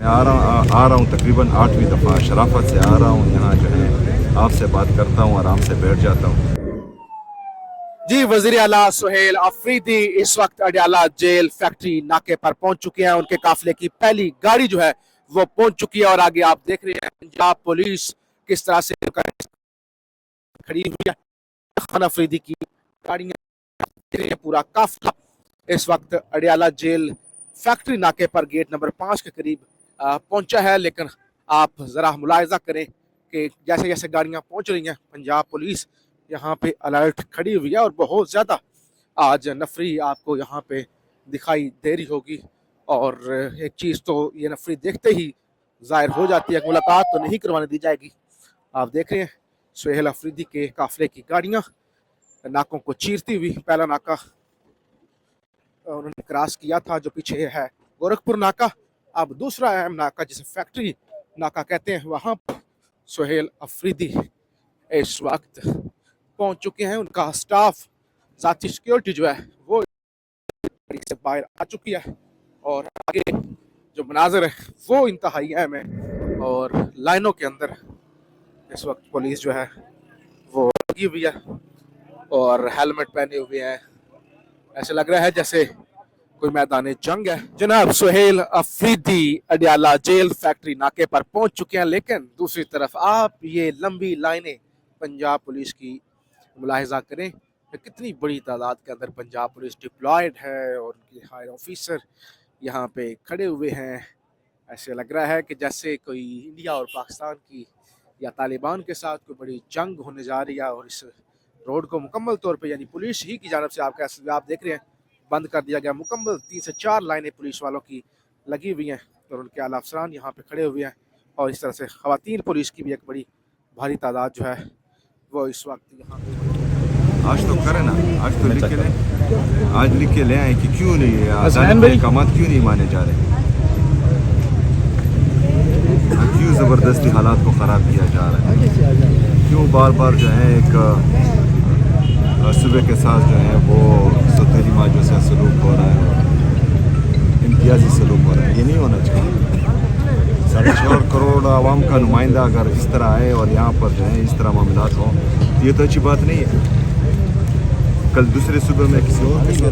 मैं आ रहा हूँ तकरीबन 8वीं दफ़ा शराफत से आ रहा हूँ यहाँ जो है आपसे बात करता हूँ आराम से बैठ जाता हूँ। जी वज़ीर आला सुहेल अफरीदी इस वक्त अडयाला जेल फैक्ट्री नाके पर पहुंच चुके हैं। उनके काफिले की पहली गाड़ी जो है वो पहुंच चुकी है और आगे आप देख रहे हैं पंजाब पुलिस किस तरह से खड़ी हुई है। खान अफरीदी की गाड़ियां पूरा काफिला इस वक्त अडयाला जेल फैक्ट्री नाके पर गेट नंबर 5 के करीब पहुंचा है। लेकिन आप जरा मुलाहिजा करें कि जैसे जैसे गाड़ियां पहुंच रही हैं पंजाब पुलिस यहाँ पे अलर्ट खड़ी हुई है और बहुत ज़्यादा आज नफरी आपको यहाँ पे दिखाई दे रही होगी। और एक चीज़ तो ये नफरी देखते ही जाहिर हो जाती है कि मुलाकात तो नहीं करवाने दी जाएगी। आप देख रहे हैं सुहेल अफरीदी के काफिले की गाड़ियाँ नाकों को चीरती हुई। पहला नाका उन्होंने क्रॉस किया था जो पीछे है गोरखपुर नाका। अब दूसरा अहम नाका जिसे फैक्ट्री नाका कहते हैं वहाँ पर सुहेल अफरीदी इस वक्त पहुंच चुके हैं। उनका स्टाफ साथी सिक्योरिटी जो है वो से बाहर आ चुकी है और आगे जो मनाजर है वो इंतहाई अहम है। और लाइनों के अंदर इस वक्त पुलिस जो है वो लगी हुई है और हेलमेट पहने हुए हैं। ऐसे लग रहा है जैसे कोई मैदान जंग है। जनाब सुहेल अफरीदी अडयाला जेल फैक्ट्री नाके पर पहुंच चुके हैं। लेकिन दूसरी तरफ आप ये लंबी लाइनें पंजाब पुलिस की मुलाहिजा करें कि कितनी बड़ी तादाद के अंदर पंजाब पुलिस डिप्लॉयड है और उनके हायर ऑफिसर यहाँ पे खड़े हुए हैं। ऐसे लग रहा है कि जैसे कोई इंडिया और पाकिस्तान की या तालिबान के साथ कोई बड़ी जंग होने जा रही है। और इस रोड को मुकम्मल तौर पे यानी पुलिस ही की जानब से आप देख रहे हैं बंद कर दिया गया। मुकम्मल 3 से 4 लाइनें पुलिस वालों की लगी हुई हैं और उनके आला अफसरान यहाँ पे खड़े हुए हैं। और इस तरह से ख़वातीन पुलिस की भी एक बड़ी भारी तादाद जो है वो इस वक्त यहाँ पे। आज तो करें ना, आज तो लिख के लें, आज लिख के ले आए कि क्यों नहीं अदालत के अहकाम क्यों नहीं माने जा रहे, क्यों ज़बरदस्ती हालात को ख़राब किया जा रहा है, क्यों बार बार जो है एक सूबे के साथ जो है वो सौतेली माँ जो से सलूक हो रहा है, इम्तियाजी सलूक हो रहा है। ये नहीं होना चाहिए। 4.5 करोड़ आवाम का नुमाइंदा अगर इस तरह आए और यहाँ पर जो है इस तरह मामलात हों तो ये तो अच्छी बात नहीं है। कल दूसरे सूबे में किसी और के साथ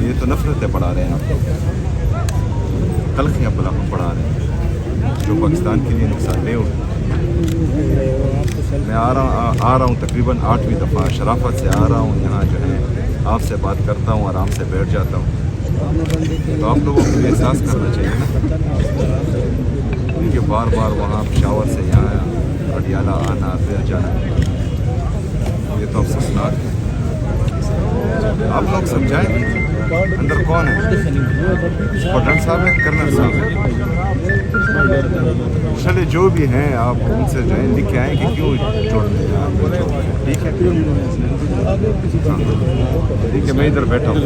ये तो नफरतें बढ़ा रहे हैं, तलखियाँ बढ़ा रहे हैं जो पाकिस्तान के लिए नुकसानदेह हो। मैं आ रहा हूँ तकरीबन 8वीं दफ़ा शराफत से आ रहा हूँ यहाँ जो है आपसे बात करता हूँ आराम से बैठ जाता हूँ। तो आप लोगों को एहसास करना चाहिए ना कि बार बार वहाँ पेशावर से यहाँ अडयाला आना फिर जाना, ये तो अफसोसनाक है। आप लोग समझाएं अंदर कौन है, पठान साहब है, कर्नल साहब है, चले जो भी हैं आप उनसे जो है लिख के आए कि क्यों छोड़ते हैं। ठीक है ठीक है, मैं इधर बैठा हूँ।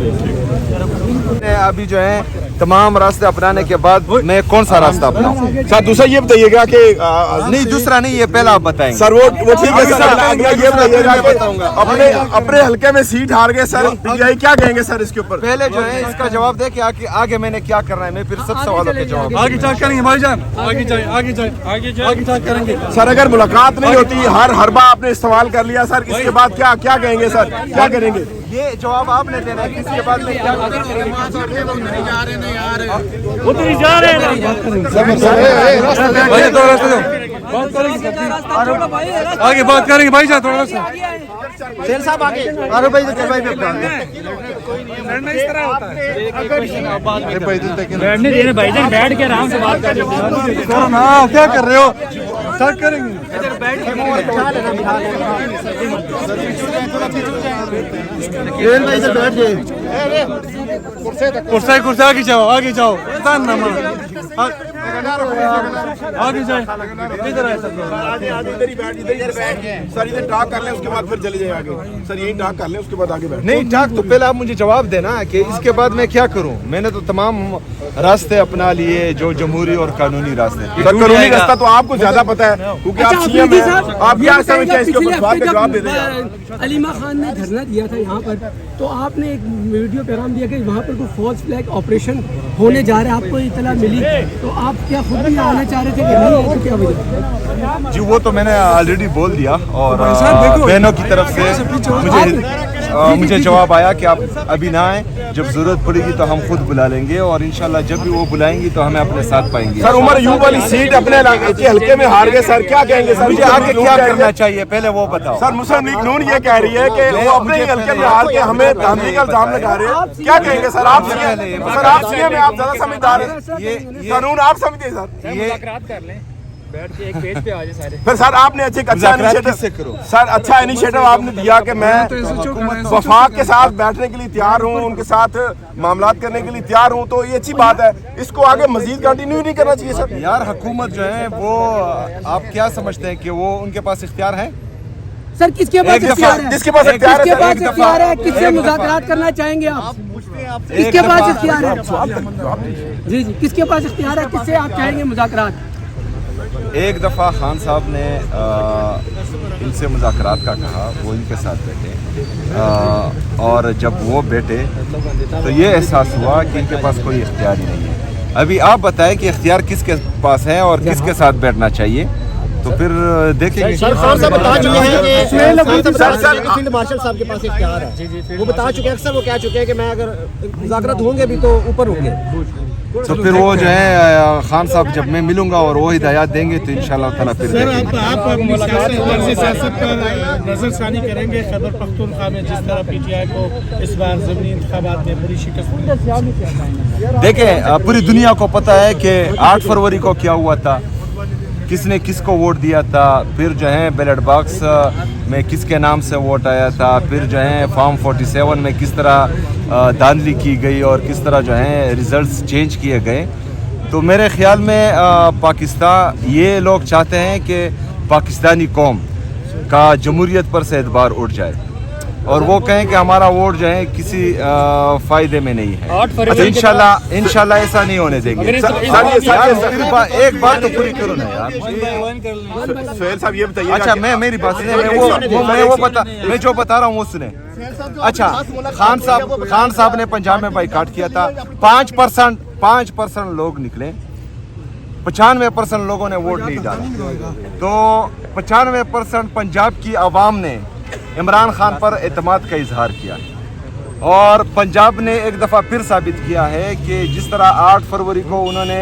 अभी जो है तमाम रास्ते अपनाने के बाद मैं कौन सा रास्ता अपनाऊं? सर दूसरा ये बताइएगा कि नहीं दूसरा नहीं, ये पहला आप बताएंगे। सर वो ठीक है सर, अगला ये बताइएगा कि अपने हल्के में सीट हार गए सर, यही क्या कहेंगे सर इसके ऊपर? पहले जो है इसका जवाब दे कि आगे मैंने क्या करना है, मैं फिर सब सवालों के जवाब आगे चल करेंगे भाईजान, आगे चल करेंगे। सर अगर मुलाकात नहीं होती, हर बार आपने इस्तेमाल कर लिया सर, इसके बाद क्या कहेंगे सर, क्या करेंगे? ये जवाब आपने देना है, इसके बाद में क्या उधर ही जा रहे हैं, आगे बात करेंगे भाईजान थोड़ा सा। सेल साहब आगे अरे भाई बैठने दे रहे भाईजान, बैठ के आराम से बात कर हाँ क्या कर रहे हो सर, करेंगे कुर्सी आगे जाओ, आगे जाए इधर आए सब लोग। सर इधर टॉक कर लें उसके बाद फिर चले जाए आगे सर यही टॉक कर लें उसके बाद आगे बैठ नहीं टाक तो पहले आप मुझे जवाब देना कि इसके बाद मैं क्या करूं। मैंने तो तमाम रास्ते अपना लिए जो जमहूरी और कानूनी रास्ते। सर कानूनी रास्ता तो आपको ज्यादा पता है क्योंकि आप सीएम हैं। आप क्या समझते हैं इसके ऊपर सवाल का जवाब दे दें। अलीमा खान ने धरना दिया था यहाँ पर, तो आपने एक वीडियो पैगाम दिया कि वहाँ पर कोई फॉल्स फ्लैग ऑपरेशन होने जा रहा है, आपको इतला मिली, तो आप क्या खुद भी आना चाह रहे थे कि नहीं आए, तो क्या वजह? जी वो तो मैंने ऑलरेडी बोल दिया और बहनों की तरफ से मुझे जवाब आया कि आप अभी ना आए, जब जरूरत पड़ेगी तो हम खुद बुला लेंगे और इंशाल्लाह जब भी वो बुलाएंगी तो हमें अपने साथ पाएंगे। सर उमर यूब वाली सीट अपने हल्के में हार गए सर, क्या कहेंगे सर? मुझे आगे क्या करना चाहिए पहले वो बताओ। सर मुस्लिम लीग नून ये कह रही है कि वो अपने ही हल्के में हार के हमें धांधली का इल्जाम लगा रहे हैं, क्या कहेंगे सर? आप सीएम हैं, आप ज्यादा समझदार हैं, कानून आप समझते हैं सर। ये कर लें बैठ के एक पेज पे आ जाए सारे। फिर सर आपने अच्छा इनिशिएटिव सर अच्छा इनिशिएटिव आपने दिया कि मैं वफाक के साथ बैठने के लिए तैयार हूँ, उनके साथ मामलात करने के लिए तैयार हूँ, तो ये अच्छी बात है। इसको आगे मजीद कंटिन्यू नहीं करना चाहिए सर? यार हुकूमत जो है वो आप क्या समझते हैं कि वो उनके पास इख्तियार है? सर किसके पास इख्तियार है? किसके पास इख्तियार किसके पास इख्तियार है? किससे मुज़ाकरात करना चाहेंगे आप? किसके पास इख्तियार है? जी जी किसके पास इख्तियार है? किससे आप चाहेंगे मुज़ाकरात? एक दफ़ा खान साहब ने इनसे मुज़ाकरात का कहा, वो इनके साथ बैठे और जब वो बैठे तो ये एहसास हुआ कि इनके पास कोई इख्तियार ही नहीं है। अभी आप बताएं कि इख्तियार किसके पास है और किसके साथ बैठना चाहिए, तो फिर देखेंगे। खान साहब बता चुके हैं कि फील्ड मार्शल साहब के पास इख्तियार है, वो बता चुके हैं, अक्सर वो कह चुके हैं कि मैं अगर मुज़ाकरात होंगे भी तो ऊपर होंगे। तो फिर वो जो है खान साहब जब मैं मिलूंगा और वो हिदायत देंगे तो इंशाल्लाह ताला फिर देखेंगे। आप अपनी सियासत पर नजरसानी करेंगे? खैबर पख्तूनख्वा में जिस तरह पीटीआई को इस बार ज़मीनी इंतखाबात में बुरी शिकस्त मिली। देखें पूरी दुनिया को पता है कि 8 फरवरी को क्या हुआ था, किसने किसको वोट दिया था, फिर जो है बैलेट बॉक्स में किसके नाम से वोट आया था, फिर जो है फॉर्म 47 में किस तरह धांधली की गई और किस तरह जो है रिजल्ट्स चेंज किए गए। तो मेरे ख्याल में पाकिस्तान ये लोग चाहते हैं कि पाकिस्तानी कौम का जमहूरियत पर से एतबार उठ जाए और वो कहें कि हमारा वोट जो है किसी फायदे में नहीं है। अच्छा इंशाल्लाह ऐसा नहीं होने देंगे। एक बात तो पूरी करो ना यार। सोहेल साहब ये बताइए। अच्छा मेरी बात सुने, मैं जो बता रहा हूँ वो सुने। अच्छा खान साहब ने पंजाब में बाइकाट किया था, 5% लोग निकले, 95% लोगों ने वोट नहीं डाला, तो 95% पंजाब की आवाम ने इमरान खान पर एतमाद का इजहार किया और पंजाब ने एक दफ़ा फिर साबित किया है कि जिस तरह 8 फरवरी को उन्होंने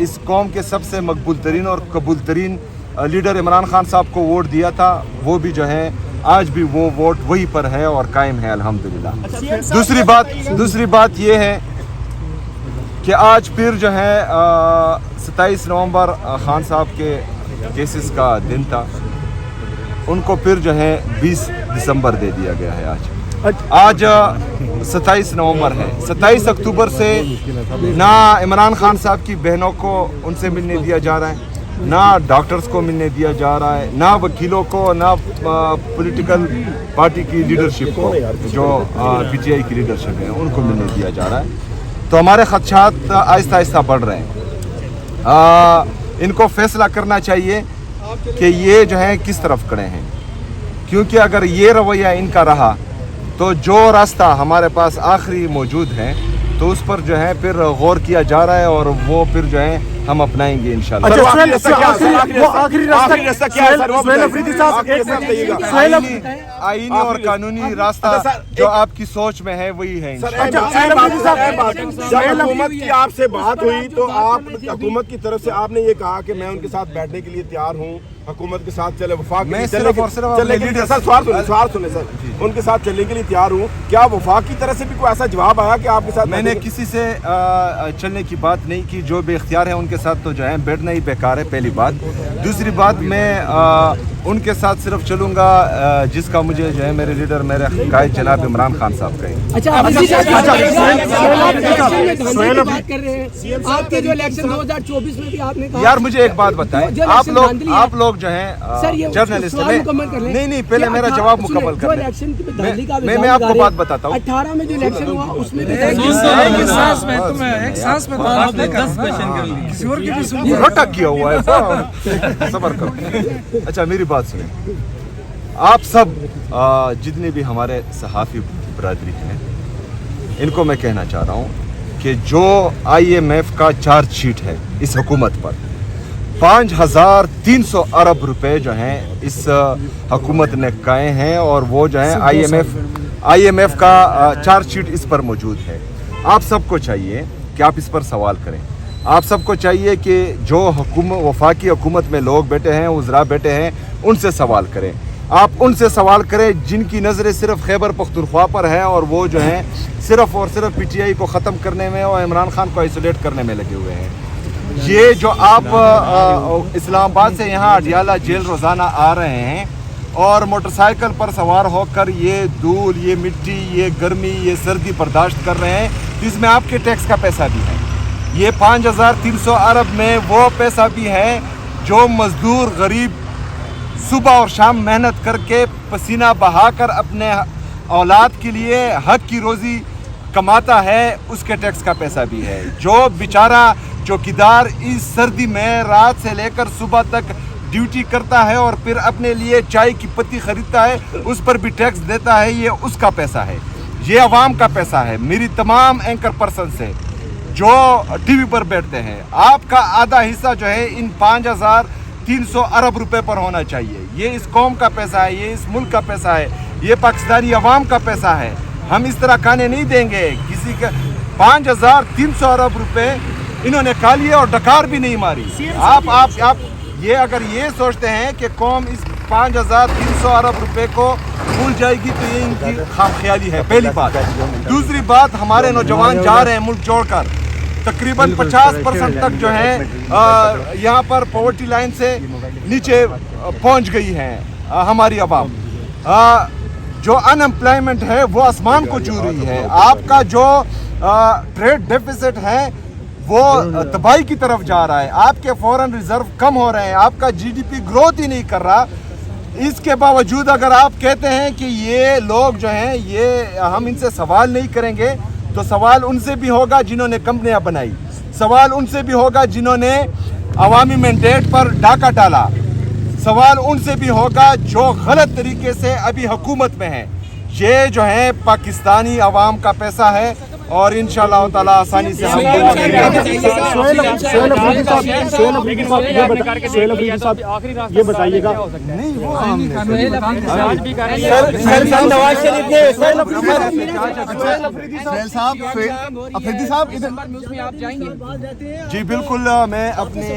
इस कौम के सबसे मकबूल तरीन और कबूल तरीन लीडर इमरान खान साहब को वोट दिया था, वो भी जो है आज भी वो वोट वही पर है और कायम है अल्हम्दुलिल्लाह। दूसरी बात ये है कि आज फिर जो है 27 नवंबर खान साहब के केसेस का दिन था, उनको फिर जो है 20 दिसंबर दे दिया गया है। आज 27 नवंबर है, 27 अक्टूबर से ना इमरान खान साहब की बहनों को उनसे मिलने दिया जा रहा है, ना डॉक्टर्स को मिलने दिया जा रहा है, ना वकीलों को, ना पॉलिटिकल पार्टी की लीडरशिप को, जो पीटीआई की लीडरशिप है उनको मिलने दिया जा रहा है। तो हमारे खदशात आहिस्ता आहिस्ता बढ़ रहे हैं। इनको फैसला करना चाहिए कि ये जो है किस तरफ खड़े हैं, क्योंकि अगर ये रवैया इनका रहा तो जो रास्ता हमारे पास आखिरी मौजूद है तो उस पर जो है फिर गौर किया जा रहा है और वो फिर जो है हम अपनाएंगे इंशाल्लाह। आईनी और कानूनी रास्ता जो आपकी सोच में है वही है। जब हुकूमत की आपसे बात हुई तो आप हुकूमत की तरफ से आपने ये कहा कि मैं उनके साथ बैठने के लिए तैयार हूँ, हुकूमत के साथ चले, वफाक के लिए चलने सर उनके साथ चलने के लिए तैयार हूँ। क्या वफाक की तरफ से भी कोई ऐसा जवाब आया कि आपके साथ? मैंने किसी से चलने की बात नहीं की, जो बेख्तियार है उनके साथ तो जो है बैठना ही बेकार है, पहली बात। दूसरी बात, मैं उनके साथ सिर्फ चलूंगा जिसका मुझे जो है मेरे लीडर मेरे कायद जनाब इमरान खान साहब कहे। अच्छा बात कर रहे हैं आपके जो इलेक्शन 2024 में भी आपने कहा। यार मुझे एक बात बताएं, आप लोग जो हैं जर्नलिस्ट हैं, नहीं पहले मेरा जवाब मुकम्मल कर लें। मैं आपको बात बताता हूँ। 18 में जो इलेक्शन हुआ उसमें रोटक किया हुआ है, सबर करो। अच्छा मेरी बात सुनिए, आप सब जितने भी हमारे सहाफ़ी बरादरी हैं, इनको मैं कहना चाह रहा हूँ कि जो IMF का चार्जशीट है इस हुकूमत पर 5300 अरब रुपए जो हैं इस हुकूमत ने कहे हैं, और वो जो है IMF का चार्जशीट इस पर मौजूद है। आप सबको चाहिए कि आप इस पर सवाल करें। आप सबको चाहिए कि जो वफाकी हुकूमत में लोग बैठे हैं, वज़रा बैठे हैं, उनसे सवाल करें। आप उनसे सवाल करें जिनकी नज़रें सिर्फ खैबर पख्तूनख्वा पर है, और वो जो हैं सिर्फ और सिर्फ PTI को ख़त्म करने में और इमरान खान को आइसोलेट करने में लगे हुए हैं। ये जो आप इस्लामाबाद से यहाँ अडियाला जेल रोज़ाना आ रहे हैं और मोटरसाइकिल पर सवार होकर ये धूल, ये मिट्टी, ये गर्मी, ये सर्दी बर्दाश्त कर रहे हैं, इसमें आपके टैक्स का पैसा भी है। ये 5300 अरब में वो पैसा भी है जो मजदूर गरीब सुबह और शाम मेहनत करके पसीना बहाकर अपने औलाद के लिए हक की रोज़ी कमाता है, उसके टैक्स का पैसा भी है। जो बेचारा चौकीदार इस सर्दी में रात से लेकर सुबह तक ड्यूटी करता है और फिर अपने लिए चाय की पत्ती खरीदता है, उस पर भी टैक्स देता है, ये उसका पैसा है, ये अवाम का पैसा है। मेरी तमाम एंकर पर्सन से जो टीवी पर बैठते हैं, आपका आधा हिस्सा जो है इन 5300 अरब रुपए पर होना चाहिए। ये इस कौम का पैसा है, ये इस मुल्क का पैसा है, ये पाकिस्तानी अवाम का पैसा है। हम इस तरह खाने नहीं देंगे किसी का। 5300 अरब रुपए इन्होंने खा लिए और डकार भी नहीं मारी। आप ये अगर ये सोचते हैं कि कौम इस 5300 अरब रुपए को भूल जाएगी तो ये इनकी खामख्याली है, पहली बात। दूसरी बात, हमारे नौजवान जा रहे हैं मुल्क छोड़कर, तकरीबन 50% तक जो है यहाँ पर पॉवर्टी लाइन से नीचे पहुँच गई है हमारी आवाम। जो अनएम्प्लॉयमेंट है वो आसमान को छू रही है। आपका जो ट्रेड डेफिसिट है वो तबाही की तरफ जा रहा है। आपके फॉरेन रिजर्व कम हो रहे हैं, आपका GDP ग्रोथ ही नहीं कर रहा। इसके बावजूद अगर आप कहते हैं कि ये लोग जो हैं ये हम इनसे सवाल नहीं करेंगे, तो सवाल उनसे भी होगा जिन्होंने कंपनियां बनाई, सवाल उनसे भी होगा जिन्होंने अवामी मैंडेट पर डाका डाला, सवाल उनसे भी होगा जो गलत तरीके से अभी हुकूमत में है। ये जो है पाकिस्तानी अवाम का पैसा है और इंशाअल्लाह ताला आसानी से हम ये बताइएगा नहीं वो अफरीदी साहब जी बिल्कुल, मैं अपने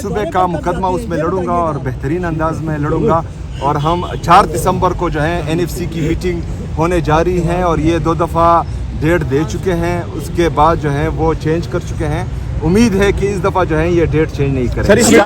सूबे का मुकदमा उसमें लड़ूंगा और बेहतरीन अंदाज में लड़ूंगा। और हम 4 दिसंबर को जो है NFC की मीटिंग होने जा रही है और ये 2 दफ़ा डेट दे चुके हैं, उसके बाद जो है वो चेंज कर चुके हैं। उम्मीद है कि इस दफ़ा जो है ये डेट चेंज नहीं करेंगे।